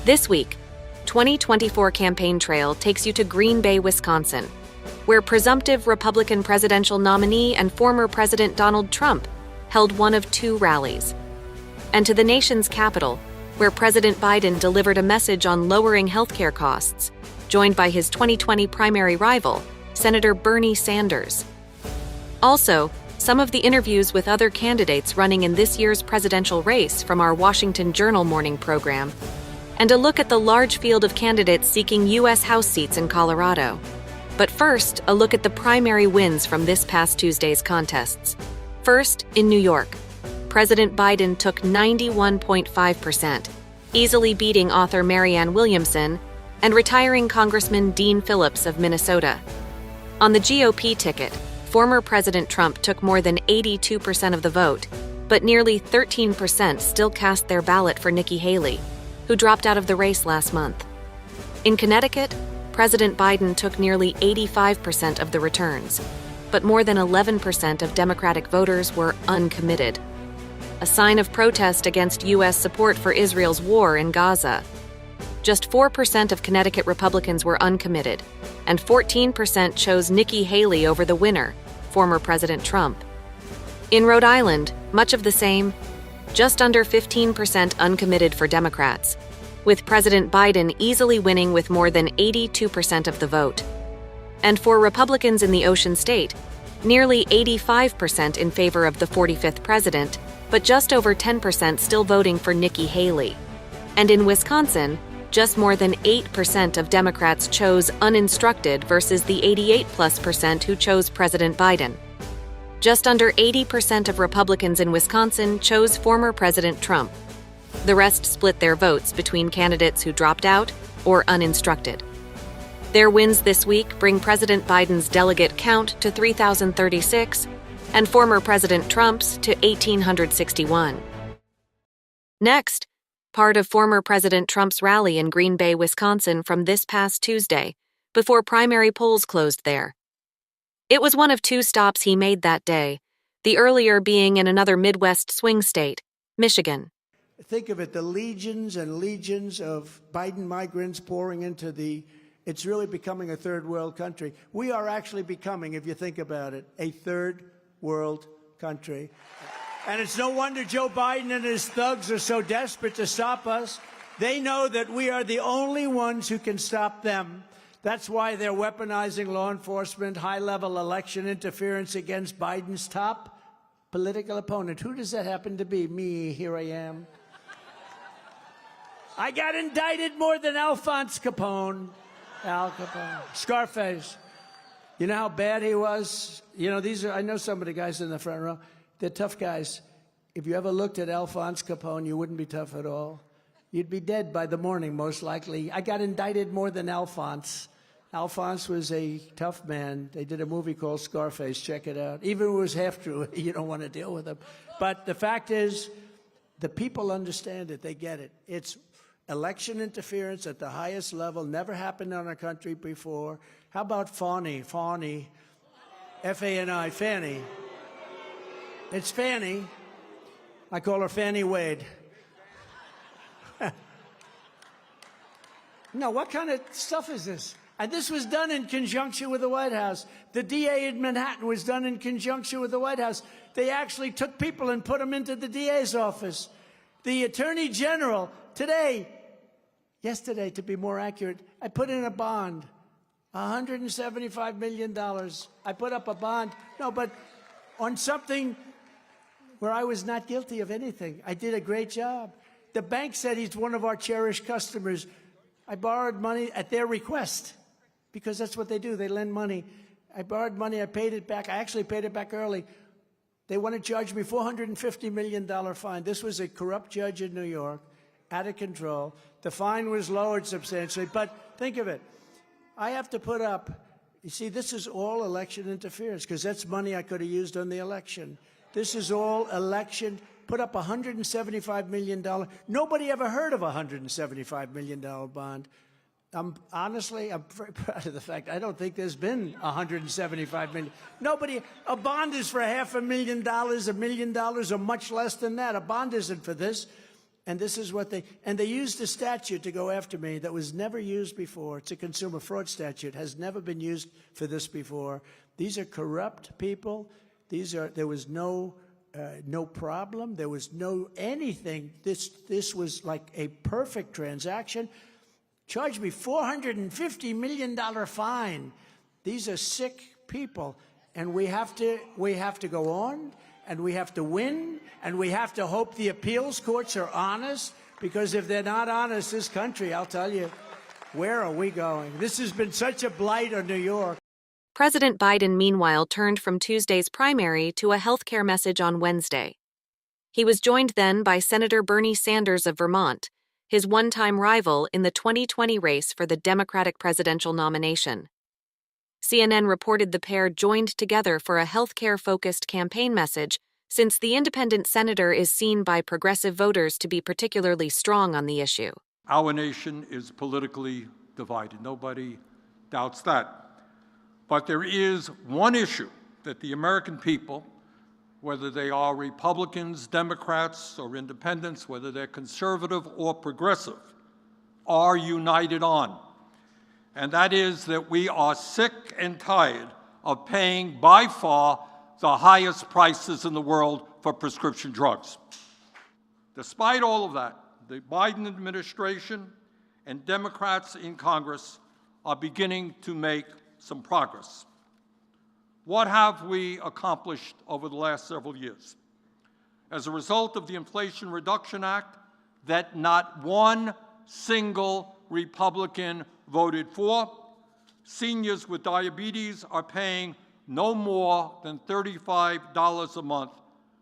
This week, 2024 Campaign Trail takes you to Green Bay, Wisconsin, where presumptive Republican presidential nominee and former President Donald Trump held one of two rallies, and to the nation's capital, where President Biden delivered a message on lowering healthcare costs, joined by his 2020 primary rival, Senator Bernie Sanders. Also, some of the interviews with other candidates running in this year's presidential race from our Washington Journal morning program, and a look at the large field of candidates seeking U.S. House seats in Colorado. But first, a look at the primary wins from this past Tuesday's contests. First, in New York, President Biden took 91.5%, easily beating author Marianne Williamson and retiring Congressman Dean Phillips of Minnesota. On the GOP ticket, former President Trump took more than 82% of the vote, but nearly 13% still cast their ballot for Nikki Haley, who dropped out of the race last month. In Connecticut, President Biden took nearly 85% of the returns, but more than 11% of Democratic voters were uncommitted, a sign of protest against U.S. support for Israel's war in Gaza. Just 4% of Connecticut Republicans were uncommitted, and 14% chose Nikki Haley over the winner, former President Trump. In Rhode Island, much of the same, just under 15% uncommitted for Democrats, with President Biden easily winning with more than 82% of the vote. And for Republicans in the Ocean State, nearly 85% in favor of the 45th president, but just over 10% still voting for Nikki Haley. And in Wisconsin, just more than 8% of Democrats chose uninstructed versus the 88+% who chose President Biden. Just under 80% of Republicans in Wisconsin chose former President Trump. The rest split their votes between candidates who dropped out or uninstructed. Their wins this week bring President Biden's delegate count to 3,036 and former President Trump's to 1,861. Next, part of former President Trump's rally in Green Bay, Wisconsin from this past Tuesday, before primary polls closed there. It was one of two stops he made that day, the earlier being in another Midwest swing state, Michigan. Think of it, the legions and legions of Biden migrants pouring into it's really becoming a third world country. We are actually becoming, if you think about it, a third world country. And it's no wonder Joe Biden and his thugs are so desperate to stop us. They know that we are the only ones who can stop them. That's why they're weaponizing law enforcement, high-level election interference against Biden's top political opponent. Who does that happen to be? Me, here I am. I got indicted more than Alphonse Capone. Al Capone. Scarface. You know how bad he was? You know, I know some of the guys in the front row. They're tough guys. If you ever looked at Alphonse Capone, you wouldn't be tough at all. You'd be dead by the morning, most likely. I got indicted more than Alphonse. Alphonse was a tough man. They did a movie called Scarface. Check it out. Even if it was half true, you don't want to deal with him. But the fact is, the people understand it. They get it. It's election interference at the highest level. Never happened in our country before. How about Fani? F-A-N-I, Fannie. It's Fannie. I call her Fannie Wade. No, what kind of stuff is this? And this was done in conjunction with the White House. The DA in Manhattan was done in conjunction with the White House. They actually took people and put them into the DA's office. The Attorney General, yesterday to be more accurate, I put in a bond, $175 million. I put up a bond, but on something where I was not guilty of anything. I did a great job. The bank said he's one of our cherished customers. I borrowed money at their request, because that's what they do. They lend money. I borrowed money. I paid it back. I actually paid it back early. They want to charge me $450 million fine. This was a corrupt judge in New York, out of control. The fine was lowered substantially. But think of it. I have to put up, you see, this is all election interference, because that's money I could have used on the election. This is all election. Put up $175 million. Nobody ever heard of a $175 million bond. Honestly, I'm very proud of the fact I don't think there's been $175 million. A bond is for $500,000, $1 million, or much less than that. A bond isn't for this. And this is what they used a statute to go after me that was never used before. It's a consumer fraud statute, has never been used for this before. These are corrupt people. There was no problem. There was no anything. This was like a perfect transaction. Charged me $450 million fine. These are sick people, and we have to go on, and we have to win, and we have to hope the appeals courts are honest, because if they're not honest, this country, I'll tell you, where are we going? This has been such a blight on New York. President Biden, meanwhile, turned from Tuesday's primary to a healthcare message on Wednesday. He was joined then by Senator Bernie Sanders of Vermont, his one-time rival in the 2020 race for the Democratic presidential nomination. CNN reported the pair joined together for a healthcare-focused campaign message, since the independent senator is seen by progressive voters to be particularly strong on the issue. Our nation is politically divided. Nobody doubts that. But there is one issue that the American people, whether they are Republicans, Democrats, or independents, whether they're conservative or progressive, are united on. And that is that we are sick and tired of paying by far the highest prices in the world for prescription drugs. Despite all of that, the Biden administration and Democrats in Congress are beginning to make some progress. What have we accomplished over the last several years? As a result of the Inflation Reduction Act that not one single Republican voted for, seniors with diabetes are paying no more than $35 a month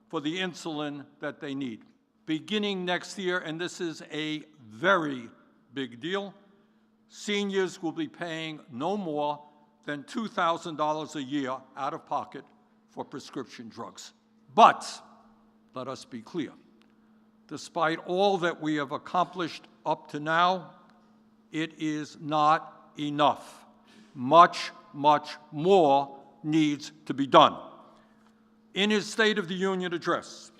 for the insulin that they need. Beginning next year, and this is a very big deal, seniors will be paying no more than $2,000 a year out of pocket for prescription drugs. But, let us be clear, despite all that we have accomplished up to now, it is not enough. Much, much more needs to be done. In his State of the Union address,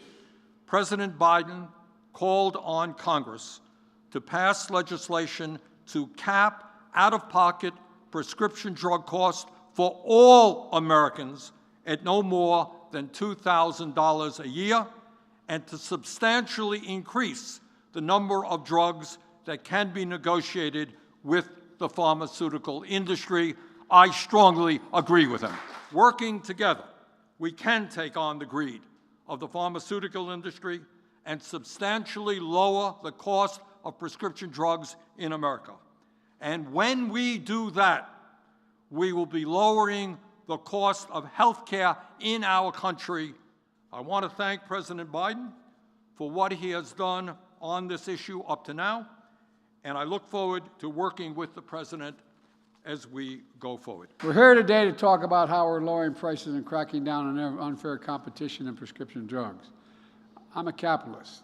President Biden called on Congress to pass legislation to cap out-of-pocket prescription drug costs for all Americans at no more than $2,000 a year, and to substantially increase the number of drugs that can be negotiated with the pharmaceutical industry. I strongly agree with him. Working together, we can take on the greed of the pharmaceutical industry and substantially lower the cost of prescription drugs in America. And when we do that, we will be lowering the cost of health care in our country. I want to thank President Biden for what he has done on this issue up to now, and I look forward to working with the President as we go forward. We're here today to talk about how we're lowering prices and cracking down on unfair competition in prescription drugs. I'm a capitalist.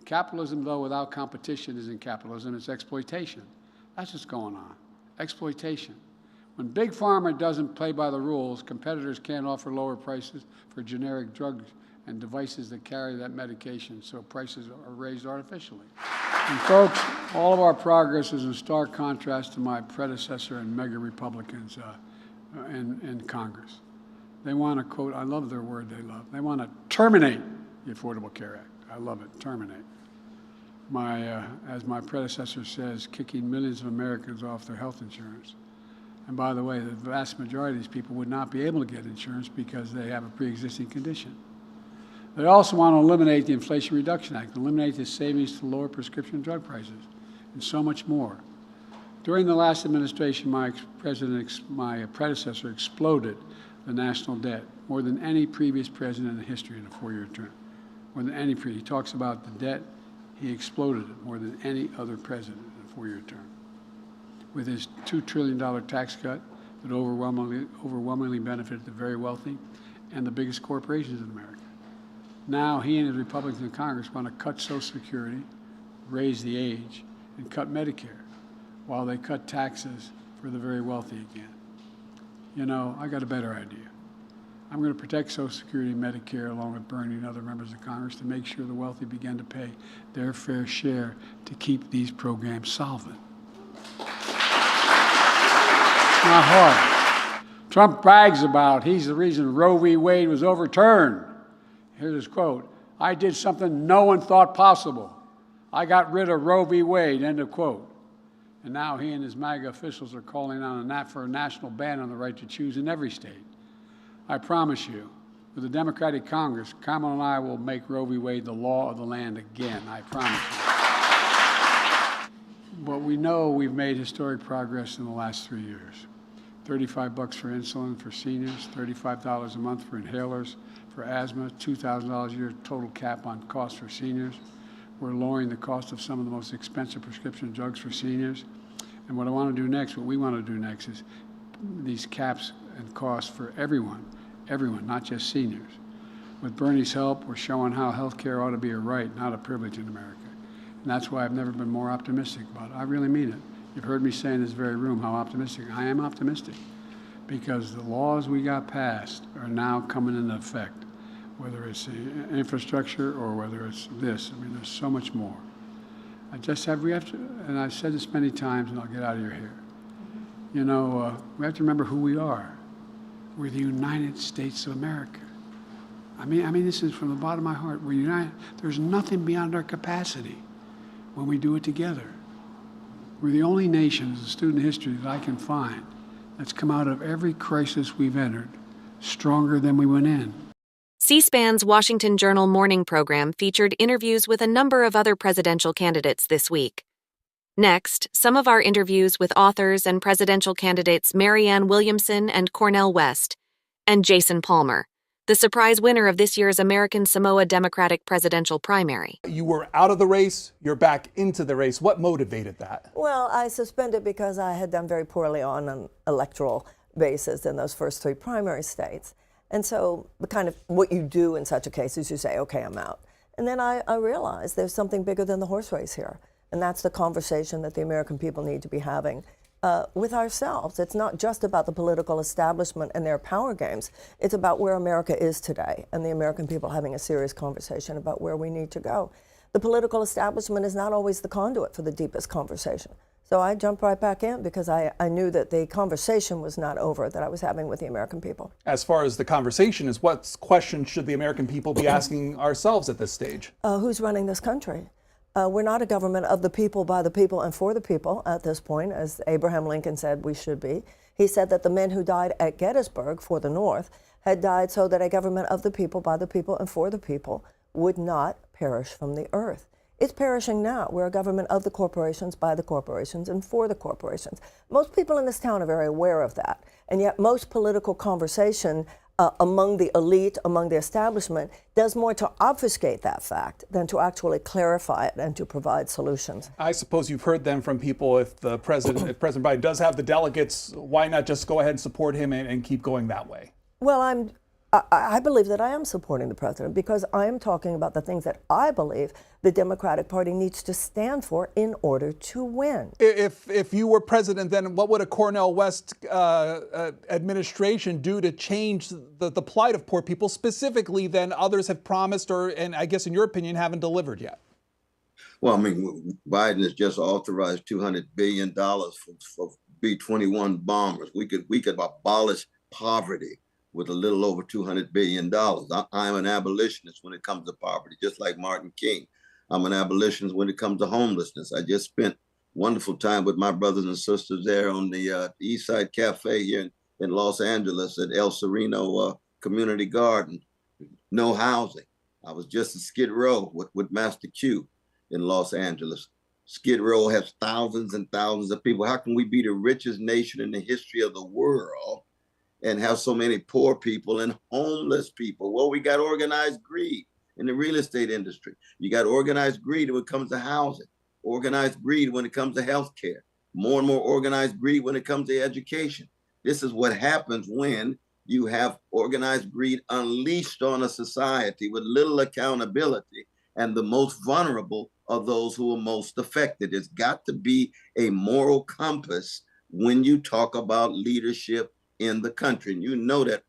Capitalism, though, without competition isn't capitalism, it's exploitation. That's what's going on, exploitation. When Big Pharma doesn't play by the rules, competitors can't offer lower prices for generic drugs and devices that carry that medication, so prices are raised artificially. And folks, all of our progress is in stark contrast to my predecessor and mega Republicans in Congress. They want to, quote, I love their word they love, they want to terminate the Affordable Care Act. I love it, terminate. As my predecessor says, kicking millions of Americans off their health insurance. And by the way, the vast majority of these people would not be able to get insurance because they have a pre-existing condition. They also want to eliminate the Inflation Reduction Act, eliminate the savings to lower prescription drug prices, and so much more. During the last administration, my predecessor exploded the national debt more than any previous president in the history in a four-year term. More than any previous. He talks about the debt. He exploded it more than any other president in a four-year term. With his $2 trillion tax cut that overwhelmingly benefited the very wealthy and the biggest corporations in America. Now he and his Republicans in Congress want to cut Social Security, raise the age, and cut Medicare, while they cut taxes for the very wealthy again. You know, I got a better idea. I'm going to protect Social Security and Medicare along with Bernie and other members of Congress to make sure the wealthy begin to pay their fair share to keep these programs solvent. It's not hard. Trump brags about he's the reason Roe v. Wade was overturned. Here's his quote: "I did something no one thought possible. I got rid of Roe v. Wade," end of quote. And now he and his MAGA officials are calling on for a national ban on the right to choose in every state. I promise you, with the Democratic Congress, Kamala and I will make Roe v. Wade the law of the land again. I promise you. But we know we've made historic progress in the last 3 years. $35 for insulin for seniors, $35 a month for inhalers, for asthma, $2,000 a year total cap on costs for seniors. We're lowering the cost of some of the most expensive prescription drugs for seniors. And what we want to do next is these caps and costs for everyone, not just seniors. With Bernie's help, we're showing how health care ought to be a right, not a privilege in America. And that's why I've never been more optimistic about it. I really mean it. You've heard me say in this very room how optimistic. I am optimistic because the laws we got passed are now coming into effect, whether it's infrastructure or whether it's this. I mean, there's so much more. We have to, and I've said this many times, and I'll get out of your hair. We have to remember who we are. We're the United States of America. I mean, this is from the bottom of my heart. We're united. There's nothing beyond our capacity when we do it together. We're the only nation, as a student of history, that I can find that's come out of every crisis we've entered stronger than we went in. C-SPAN's Washington Journal morning program featured interviews with a number of other presidential candidates this week. Next, some of our interviews with authors and presidential candidates Marianne Williamson and Cornel West, and Jason Palmer, the surprise winner of this year's American Samoa Democratic presidential primary. You were out of the race, you're back into the race. What motivated that? Well, I suspended because I had done very poorly on an electoral basis in those first 3 primary states. And so the kind of what you do in such a case is you say, okay, I'm out. And then I realized there's something bigger than the horse race here. And that's the conversation that the American people need to be having with ourselves. It's not just about the political establishment and their power games. It's about where America is today and the American people having a serious conversation about where we need to go. The political establishment is not always the conduit for the deepest conversation. So I jumped right back in because I knew that the conversation was not over that I was having with the American people. As far as the conversation is, what questions should the American people be asking ourselves at this stage? Who's running this country? We're not a government of the people, by the people, and for the people at this point, as Abraham Lincoln said we should be. He said that the men who died at Gettysburg for the North had died so that a government of the people, by the people, and for the people would not perish from the earth. It's perishing now. We're a government of the corporations, by the corporations, and for the corporations. Most people in this town are very aware of that, and yet most political conversation among the elite, among the establishment, does more to obfuscate that fact than to actually clarify it and to provide solutions. I suppose you've heard them from people, if President Biden does have the delegates, why not just go ahead and support him and keep going that way? Well, I believe that I am supporting the president because I am talking about the things that I believe the Democratic Party needs to stand for in order to win. If you were president, then what would a Cornel West administration do to change the plight of poor people specifically than others have promised or, and I guess in your opinion, haven't delivered yet? Well, I mean, Biden has just authorized $200 billion for B-21 bombers. We could abolish poverty with a little over $200 billion. I'm an abolitionist when it comes to poverty, just like Martin King. I'm an abolitionist when it comes to homelessness. I just spent wonderful time with my brothers and sisters there on the East Side Cafe here in Los Angeles at El Sereno Community Garden. No housing. I was just at Skid Row with Master Q in Los Angeles. Skid Row has thousands and thousands of people. How can we be the richest nation in the history of the world and have so many poor people and homeless people? Well, we got organized greed in the real estate industry. You got organized greed when it comes to housing, organized greed when it comes to healthcare, more and more organized greed when it comes to education. This is what happens when you have organized greed unleashed on a society with little accountability, and the most vulnerable are those who are most affected. It's got to be a moral compass when you talk about leadership in the country. And you know that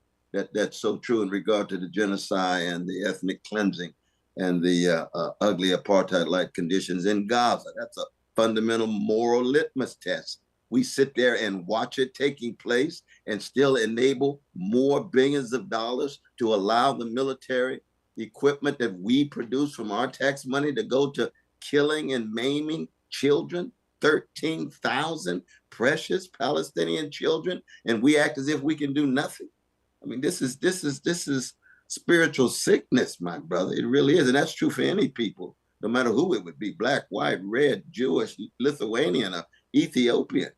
that's so true in regard to the genocide and the ethnic cleansing and the ugly apartheid-like conditions in Gaza. That's a fundamental moral litmus test. We sit there and watch it taking place and still enable more billions of dollars to allow the military equipment that we produce from our tax money to go to killing and maiming children, 13,000 precious Palestinian children, and we act as if we can do nothing. I mean, this is spiritual sickness, my brother. It really is, and that's true for any people, no matter who it would be, black, white, red, Jewish, Lithuanian, or Ethiopian.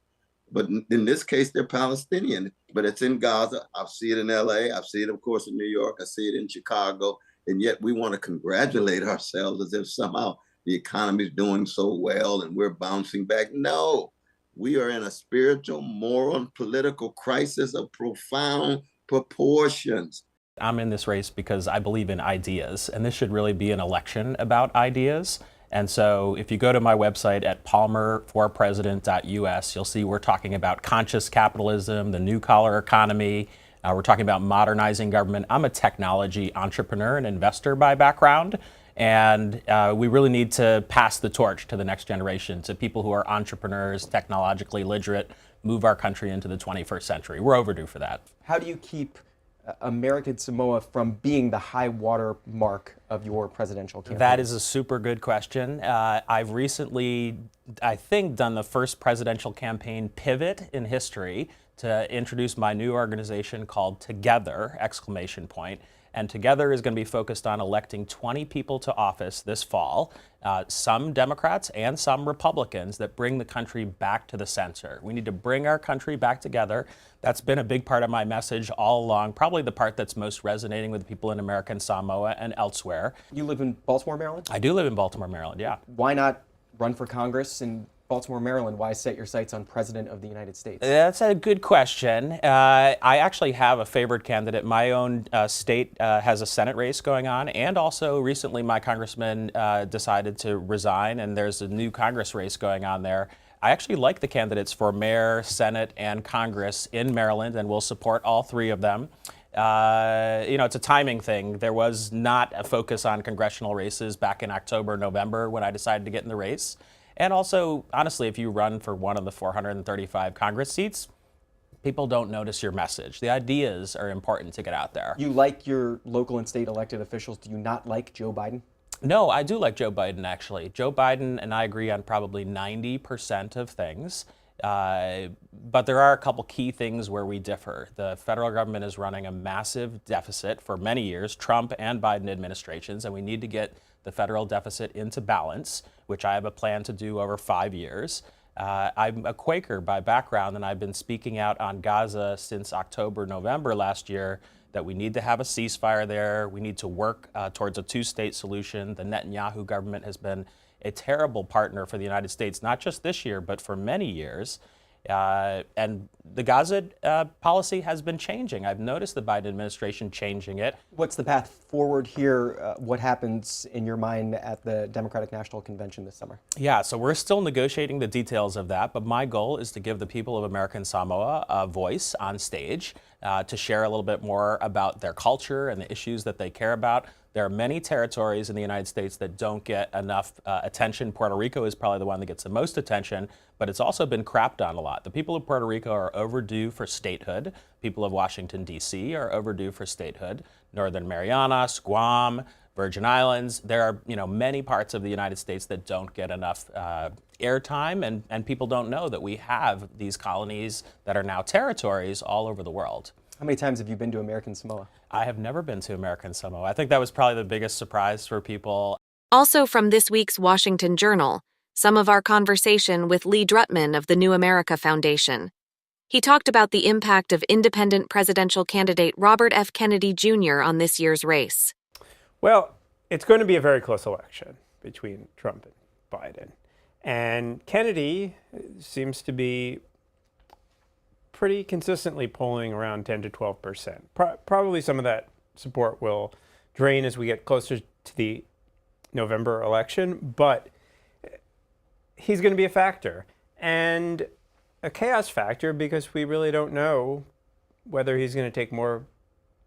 But in this case, they're Palestinian, but it's in Gaza. I see it in LA. I see it, of course, in New York. I see it in Chicago. And yet we want to congratulate ourselves as if somehow the economy is doing so well and we're bouncing back. No, we are in a spiritual, moral, and political crisis of profound proportions. I'm in this race because I believe in ideas, and this should really be an election about ideas. And so if you go to my website at palmerforpresident.us, you'll see we're talking about conscious capitalism, the new collar economy. We're talking about modernizing government. I'm a technology entrepreneur and investor by background, and we really need to pass the torch to the next generation, to people who are entrepreneurs, technologically literate, move our country into the 21st century. We're overdue for that. How do you keep American Samoa from being the high water mark of your presidential campaign? That is a super good question. I've recently, I think, done the first presidential campaign pivot in history to introduce my new organization called Together, exclamation point. And Together is going to be focused on electing 20 people to office this fall, some Democrats and some Republicans, that bring the country back to the center. We need to bring our country back together. That's been a big part of my message all along, probably the part that's most resonating with people in American Samoa and elsewhere. You live in Baltimore, Maryland? I do live in Baltimore, Maryland, yeah. Why not run for Congress in Baltimore, Maryland? Why set your sights on President of the United States? That's a good question. I actually have a favorite candidate. My own state has a Senate race going on, and also recently my congressman decided to resign, and there's a new Congress race going on there. I actually like the candidates for mayor, Senate, and Congress in Maryland, and will support all three of them. It's a timing thing. There was not a focus on congressional races back in October, November when I decided to get in the race. And also, honestly, if you run for one of the 435 Congress seats, people don't notice your message. The ideas are important to get out there. You like your local and state elected officials. Do you not like Joe Biden? No, I do like Joe Biden, actually. Joe Biden and I agree on probably 90% of things. But there are a couple key things where we differ. The federal government is running a massive deficit for many years, Trump and Biden administrations, and we need to get the federal deficit into balance, which I have a plan to do over 5 years. I'm a Quaker by background, and I've been speaking out on Gaza since October, November last year, that we need to have a ceasefire there. We need to work towards a two-state solution. The Netanyahu government has been a terrible partner for the United States, not just this year, but for many years. And the Gaza policy has been changing. I've noticed the Biden administration changing it. What's the path forward here? What happens in your mind at the Democratic National Convention this summer? Yeah, so we're still negotiating the details of that, but my goal is to give the people of American Samoa a voice on stage, to share a little bit more about their culture and the issues that they care about. There are many territories in the United States that don't get enough attention. Puerto Rico is probably the one that gets the most attention, but it's also been crapped on a lot. The people of Puerto Rico are overdue for statehood. People of Washington, D.C. are overdue for statehood. Northern Marianas, Guam, Virgin Islands. There are many parts of the United States that don't get enough airtime, and people don't know that we have these colonies that are now territories all over the world. How many times have you been to American Samoa? I have never been to American Samoa. I think that was probably the biggest surprise for people. Also from this week's Washington Journal, some of our conversation with Lee Drutman of the New America Foundation. He talked about the impact of independent presidential candidate Robert F. Kennedy Jr. on this year's race. Well, it's going to be a very close election between Trump and Biden. And Kennedy seems to be pretty consistently polling around 10 to 12%. Probably some of that support will drain as we get closer to the November election, but he's going to be a factor, and a chaos factor, because we really don't know whether he's going to take more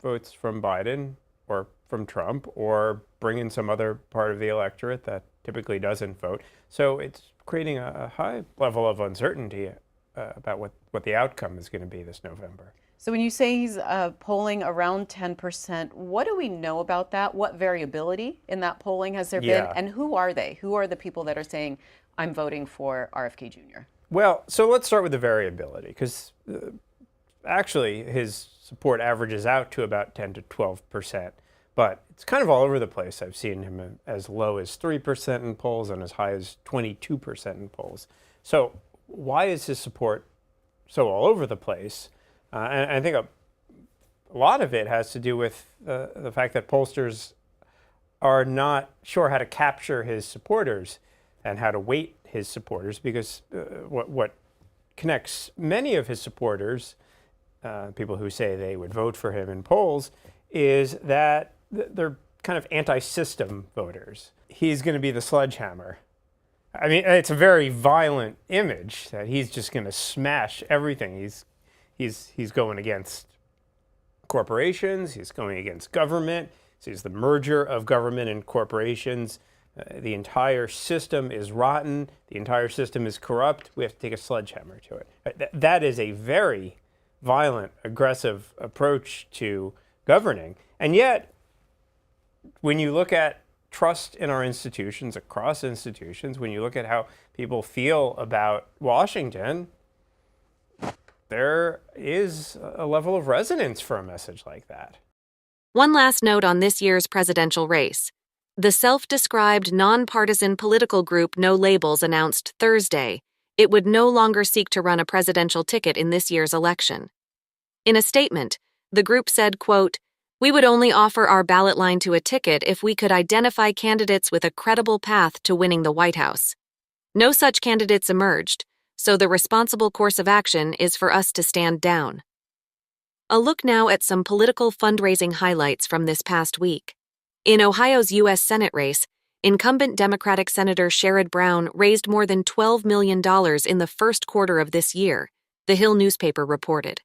votes from Biden or from Trump, or bring in some other part of the electorate that typically doesn't vote. So it's creating a high level of uncertainty about what the outcome is going to be this November. So when you say he's polling around 10%, what do we know about that? What variability in that polling has there been? And who are they? Who are the people that are saying, I'm voting for RFK Jr.? Well, so let's start with the variability, because actually his support averages out to about 10 to 12%, but it's kind of all over the place. I've seen him as low as 3% in polls and as high as 22% in polls. So why is his support so all over the place? And I think a lot of it has to do with the fact that pollsters are not sure how to capture his supporters and how to weight his supporters, because what connects many of his supporters, people who say they would vote for him in polls, is that they're kind of anti-system voters. He's going to be the sledgehammer. I mean, it's a very violent image that he's just going to smash everything. He's going against corporations. He's going against government. He's the merger of government and corporations. The entire system is rotten. The entire system is corrupt. We have to take a sledgehammer to it. That is a very violent, aggressive approach to governing. And yet, when you look at trust in our institutions, across institutions, when you look at how people feel about Washington, there is a level of resonance for a message like that. One last note on this year's presidential race. The self-described nonpartisan political group No Labels announced Thursday it would no longer seek to run a presidential ticket in this year's election. In a statement, the group said, quote, "We would only offer our ballot line to a ticket if we could identify candidates with a credible path to winning the White House. No such candidates emerged, so the responsible course of action is for us to stand down." A look now at some political fundraising highlights from this past week. In Ohio's U.S. Senate race, incumbent Democratic Senator Sherrod Brown raised more than $12 million in the first quarter of this year, the Hill newspaper reported.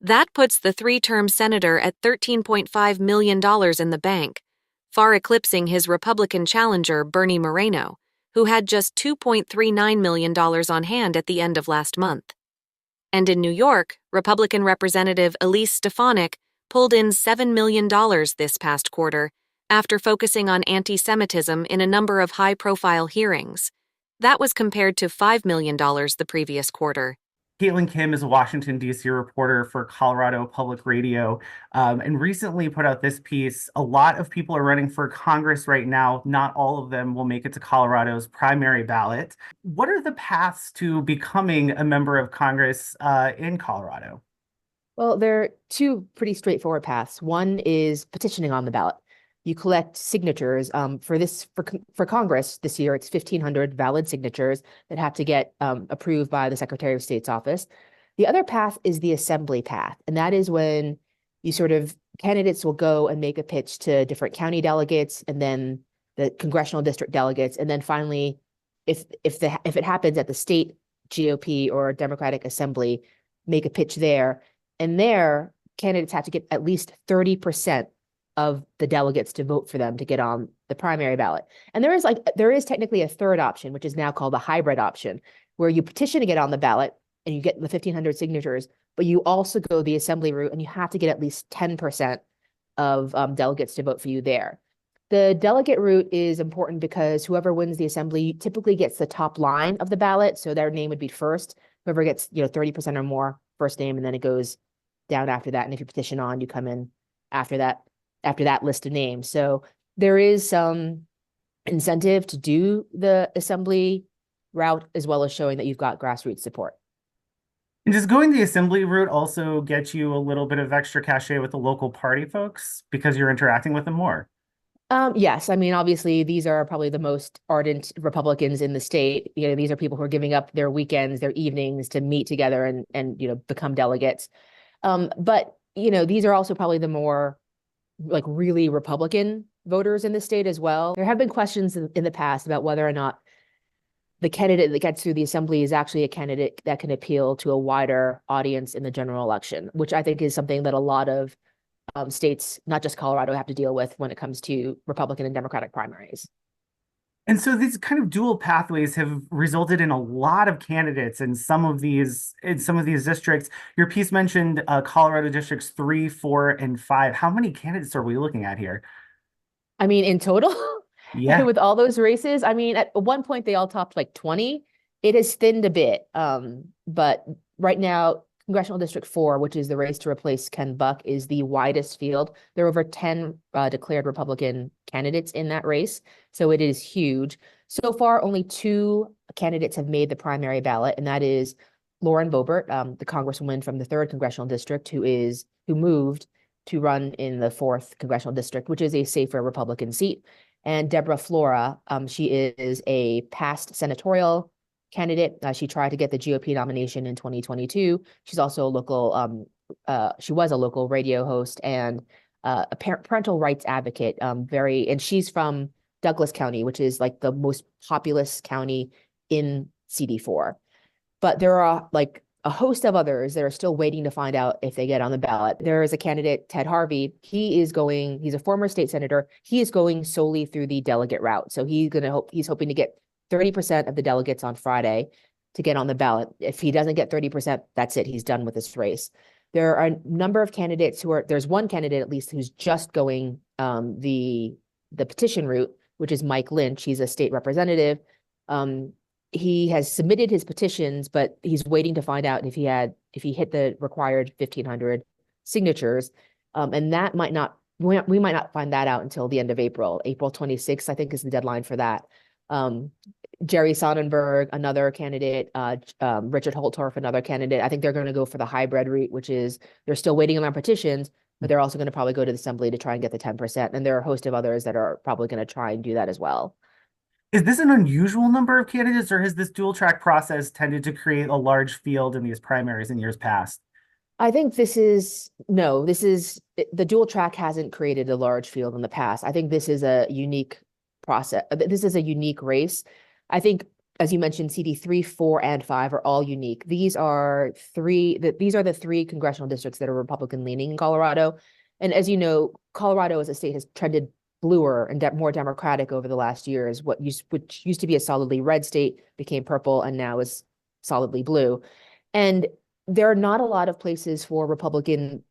That puts the three-term senator at $13.5 million in the bank, far eclipsing his Republican challenger Bernie Moreno, who had just $2.39 million on hand at the end of last month. And in New York, Republican Representative Elise Stefanik pulled in $7 million this past quarter after focusing on anti-Semitism in a number of high-profile hearings. That was compared to $5 million the previous quarter. Caitlin Kim is a Washington, D.C. reporter for Colorado Public Radio, and recently put out this piece. A lot of people are running for Congress right now. Not all of them will make it to Colorado's primary ballot. What are the paths to becoming a member of Congress in Colorado? Well, there are two pretty straightforward paths. One is petitioning on the ballot. You collect signatures for Congress this year. It's 1,500 valid signatures that have to get approved by the Secretary of State's office. The other path is the assembly path, and that is when candidates will go and make a pitch to different county delegates, and then the congressional district delegates, and then finally, if it happens at the state GOP or Democratic Assembly, make a pitch there, and there candidates have to get at least 30% of the delegates to vote for them to get on the primary ballot. And there is technically a third option, which is now called the hybrid option, where you petition to get on the ballot and you get the 1,500 signatures, but you also go the assembly route and you have to get at least 10% of delegates to vote for you there. The delegate route is important because whoever wins the assembly typically gets the top line of the ballot, so their name would be first. Whoever gets 30% or more, first name, and then it goes down after that. And if you petition on, you come in after that list of names. So there is some incentive to do the assembly route, as well as showing that you've got grassroots support. And does going the assembly route also get you a little bit of extra cachet with the local party folks because you're interacting with them more? Yes. I mean, obviously, these are probably the most ardent Republicans in the state. These are people who are giving up their weekends, their evenings to meet together and become delegates. But these are also probably the more really Republican voters in the state as well. There have been questions in the past about whether or not the candidate that gets through the assembly is actually a candidate that can appeal to a wider audience in the general election, which I think is something that a lot of states, not just Colorado, have to deal with when it comes to Republican and Democratic primaries. And so these kind of dual pathways have resulted in a lot of candidates in some of these districts. Your piece mentioned Colorado districts 3, 4, and 5. How many candidates are we looking at here? I mean, in total, Yeah. with all those races, I mean, at one point they all topped like 20. It has thinned a bit. But right now, Congressional District 4, which is the race to replace Ken Buck, is the widest field. There are over 10 declared Republican candidates in that race, so it is huge. So far, only 2 candidates have made the primary ballot, and that is Lauren Boebert, the congresswoman from the 3rd Congressional District, who moved to run in the 4th Congressional District, which is a safer Republican seat, and Deborah Flora. She is a past senatorial candidate. She tried to get the GOP nomination in 2022. She's also a local, she was a local radio host and a parental rights advocate. And she's from Douglas County, which is like the most populous county in CD4. But there are like a host of others that are still waiting to find out if they get on the ballot. There is a candidate, Ted Harvey. He's a former state senator. He is going solely through the delegate route. So he's hoping to get 30% of the delegates on Friday to get on the ballot. If he doesn't get 30%, that's it. He's done with this race. There are a number of candidates there's one candidate at least who's just going the petition route, which is Mike Lynch. He's a state representative. He has submitted his petitions, but he's waiting to find out if he hit the required 1,500 signatures. And we might not find that out until the end of April. April 26th, I think, is the deadline for that. Jerry Sonnenberg, another candidate, Richard Holtorf, another candidate. I think they're going to go for the hybrid route, which is they're still waiting on their petitions, but they're also going to probably go to the assembly to try and get the 10%. And there are a host of others that are probably going to try and do that as well. Is this an unusual number of candidates, or has this dual track process tended to create a large field in these primaries in years past? I think the dual track hasn't created a large field in the past. I think this is a unique process. This is a unique race. I think, as you mentioned, CD3, 4, and 5 are all unique. These are the 3 congressional districts that are Republican leaning in Colorado. And as you know, Colorado as a state has trended bluer and more Democratic over the last years. Which used to be a solidly red state became purple and now is solidly blue. And there are not a lot of places for Republican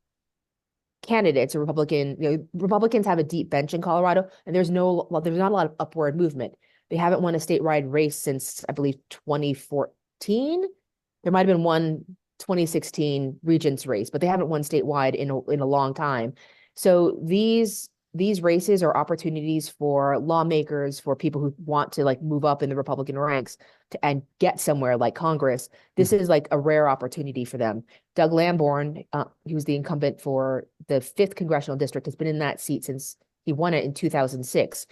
candidates or Republicans have a deep bench in Colorado, and there's not a lot of upward movement. They haven't won a statewide race since, I believe, 2014. There might have been one 2016 Regents race, but they haven't won statewide in a long time. So these races are opportunities for lawmakers, for people who want to like move up in the Republican ranks and get somewhere like Congress. This is like a rare opportunity for them. Doug Lamborn, who's the incumbent for the 5th Congressional District, has been in that seat since he won it in 2006.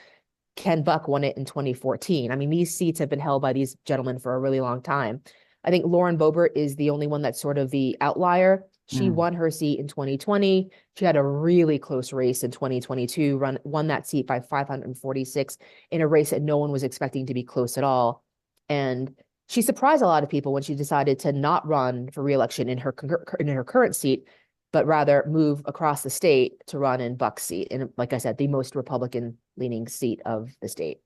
Ken Buck won it in 2014. I mean, these seats have been held by these gentlemen for a really long time. I think Lauren Boebert is the only one that's sort of the outlier. She won her seat in 2020. She had a really close race in 2022, won that seat by 546 in a race that no one was expecting to be close at all. And she surprised a lot of people when she decided to not run for re-election in her current seat, but rather move across the state to run in Buck's seat. And like I said, the most Republican-leaning seat of the state.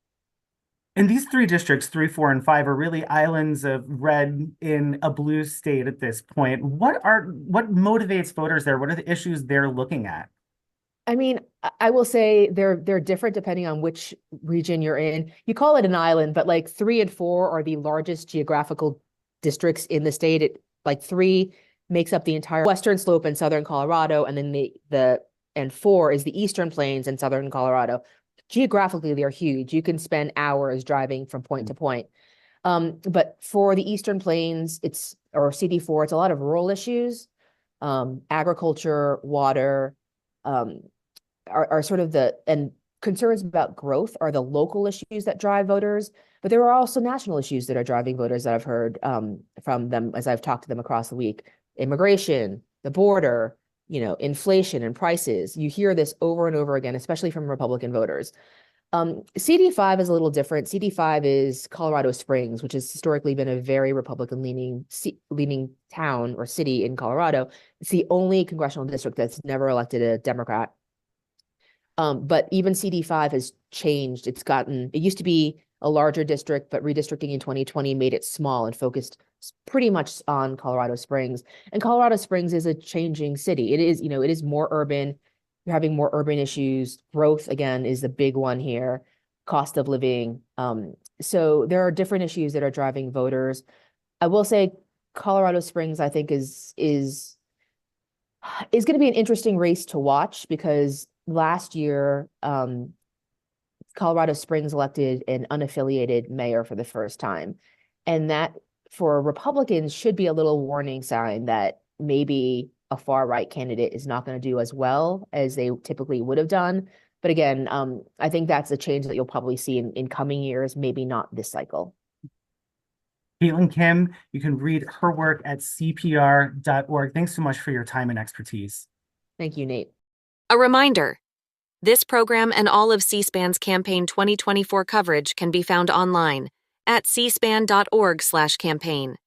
And these 3 districts, 3, 4, and 5, are really islands of red in a blue state at this point. What motivates voters there? What are the issues they're looking at? I mean, I will say they're different depending on which region you're in. You call it an island, but like 3 and 4 are the largest geographical districts in the state. 3 makes up the entire western slope in southern Colorado, and then and 4 is the eastern plains in southern Colorado. Geographically, they're huge. You can spend hours driving from point to point. But for the eastern plains, or CD4, it's a lot of rural issues. Agriculture, water, are sort of and concerns about growth are the local issues that drive voters. But there are also national issues that are driving voters that I've heard from them as I've talked to them across the week. Immigration, the border, inflation and prices. You hear this over and over again, especially from Republican voters. CD5 is a little different. CD5 is Colorado Springs, which has historically been a very Republican leaning town or city in Colorado. It's the only congressional district that's never elected a Democrat. But even CD5 has changed. It used to be a larger district, but redistricting in 2020 made it small and focused pretty much on Colorado Springs. And Colorado Springs is a changing city. It is more urban. You're having more urban issues. Growth, again, is the big one here. Cost of living. So there are different issues that are driving voters. I will say Colorado Springs, I think, is going to be an interesting race to watch because last year, Colorado Springs elected an unaffiliated mayor for the first time. And that, for Republicans, should be a little warning sign that maybe a far-right candidate is not going to do as well as they typically would have done. But again, I think that's a change that you'll probably see in coming years, maybe not this cycle. Caitlin Kim, you can read her work at cpr.org. Thanks so much for your time and expertise. Thank you, Nate. A reminder, this program and all of C-SPAN's Campaign 2024 coverage can be found online at cspan.org/campaign.